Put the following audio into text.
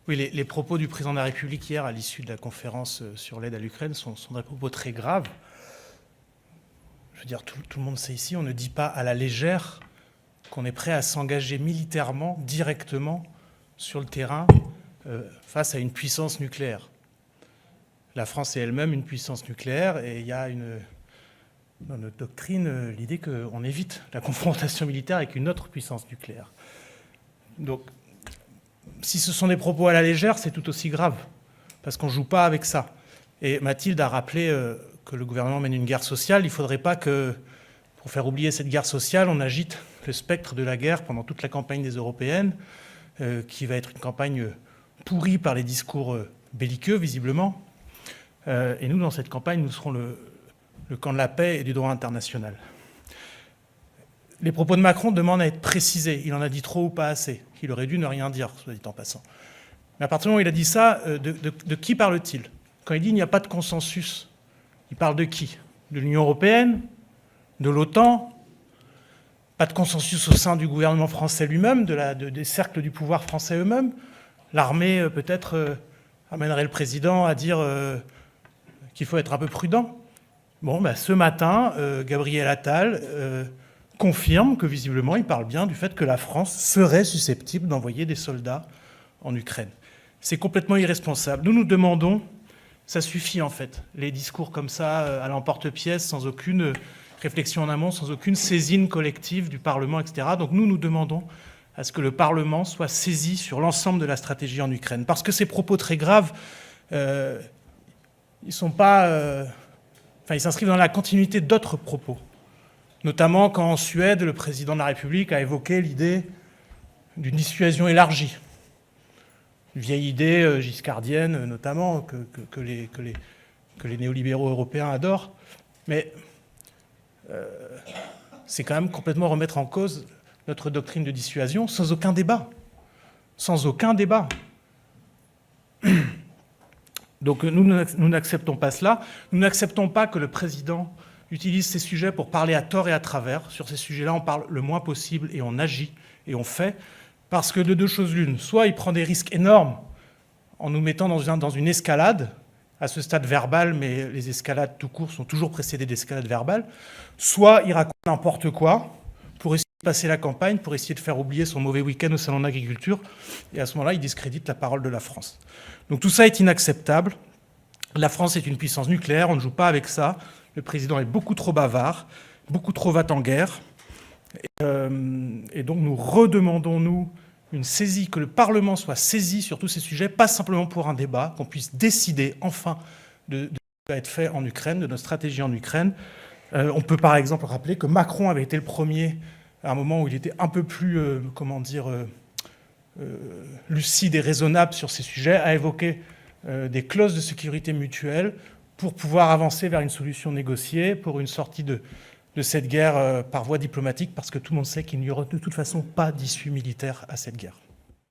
Oui, les propos du président de la République hier à l'issue de la conférence sur l'aide à l'Ukraine sont des propos très graves. Je veux dire, tout le monde sait ici, on ne dit pas à la légère qu'on est prêt à s'engager militairement, directement, sur le terrain, face à une puissance nucléaire. La France est elle-même une puissance nucléaire et il y a dans notre doctrine l'idée qu'on évite la confrontation militaire avec une autre puissance nucléaire. Donc, si ce sont des propos à la légère, c'est tout aussi grave, parce qu'on ne joue pas avec ça. Et Mathilde a rappelé que le gouvernement mène une guerre sociale. Il ne faudrait pas que, pour faire oublier cette guerre sociale, on agite le spectre de la guerre pendant toute la campagne des Européennes, qui va être une campagne pourrie par les discours belliqueux, visiblement. Et nous, dans cette campagne, nous serons le camp de la paix et du droit international. Les propos de Macron demandent à être précisés. Il en a dit trop ou pas assez. Il aurait dû ne rien dire, soit dit en passant. Mais à partir du moment où il a dit ça, de qui parle-t-il? Quand il dit qu'il n'y a pas de consensus, il parle de qui? De l'Union européenne? De l'OTAN? Pas de consensus au sein du gouvernement français lui-même, des cercles du pouvoir français eux-mêmes? L'armée, peut-être, amènerait le président à dire qu'il faut être un peu prudent. Bon, ce matin, Gabriel Attal confirme que visiblement, il parle bien du fait que la France serait susceptible d'envoyer des soldats en Ukraine. C'est complètement irresponsable. Nous nous demandons, ça suffit en fait, les discours comme ça à l'emporte-pièce, sans aucune réflexion en amont, sans aucune saisine collective du Parlement, etc. Donc nous demandons à ce que le Parlement soit saisi sur l'ensemble de la stratégie en Ukraine. Parce que ces propos très graves, ils s'inscrivent dans la continuité d'autres propos. Notamment quand en Suède, le président de la République a évoqué l'idée d'une dissuasion élargie. Une vieille idée giscardienne, notamment, que les néolibéraux européens adorent. Mais c'est quand même complètement remettre en cause notre doctrine de dissuasion sans aucun débat. Sans aucun débat. Donc nous n'acceptons pas cela. Nous n'acceptons pas que le président utilise ces sujets pour parler à tort et à travers. Sur ces sujets-là, on parle le moins possible et on agit et on fait. Parce que de deux choses l'une, soit il prend des risques énormes en nous mettant dans une escalade, à ce stade verbal, mais les escalades tout court sont toujours précédées d'escalades verbales, soit il raconte n'importe quoi pour essayer de passer la campagne, pour essayer de faire oublier son mauvais week-end au Salon de l'Agriculture, et à ce moment-là, il discrédite la parole de la France. Donc tout ça est inacceptable. La France est une puissance nucléaire, on ne joue pas avec ça. Le président est beaucoup trop bavard, beaucoup trop va-t-en-guerre. Et donc nous redemandons, nous, une saisie, que le Parlement soit saisi sur tous ces sujets, pas simplement pour un débat, qu'on puisse décider enfin de ce qui va être fait en Ukraine, de notre stratégie en Ukraine. On peut par exemple rappeler que Macron avait été le premier, à un moment où il était un peu plus, lucide et raisonnable sur ces sujets, à évoquer des clauses de sécurité mutuelle pour pouvoir avancer vers une solution négociée, pour une sortie de cette guerre par voie diplomatique, parce que tout le monde sait qu'il n'y aura de toute façon pas d'issue militaire à cette guerre.